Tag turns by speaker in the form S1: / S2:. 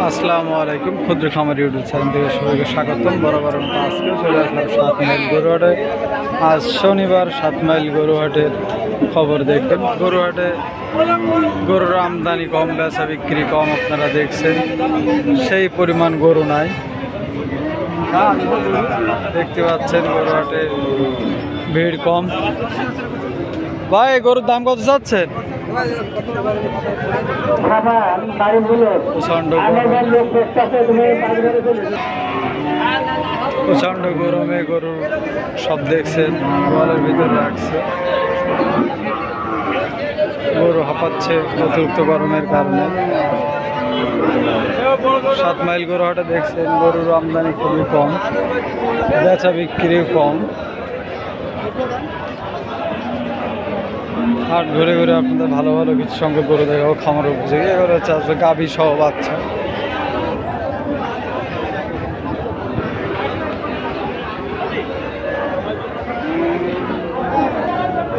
S1: আসসালামু আলাইকুম। ক্ষুদ্র খামার ইউটিউব চ্যানেল থেকে সবাইকে স্বাগতম। বরাবর আজকে চলে আসলাম 7 মাইল গরুহাটে। আজ শনিবার 7 মাইল গরুহাটের খবর দেখবেন। গরুহাটে গরুর আমদানি কম, বেচা বিক্রি কম। আপনারা দেখছেন সেই পরিমাণ গরু নাই। দেখতে পাচ্ছেন গরুহাটে ভিড় কম। ভাই, গরুর দাম কত যাচ্ছেন? প্রচন্ড গরমে গরু সব দেখছেন গোয়ালের ভিতরে রাখছে। গরু হাঁপাচ্ছে অতিরিক্ত গরমের কারণে। 7 মাইল গরুহাটে দেখছেন গরুর আমদানি খুবই কম, বেচা বিক্রিও কম। হাট ঘুরে ঘুরে আপনাদের ভালো ভালো কিছু সংখ্যক গরু দেখাবো। খামার উপযোগী এগুলো হচ্ছে আসলে গাভী সহ বাচ্চা।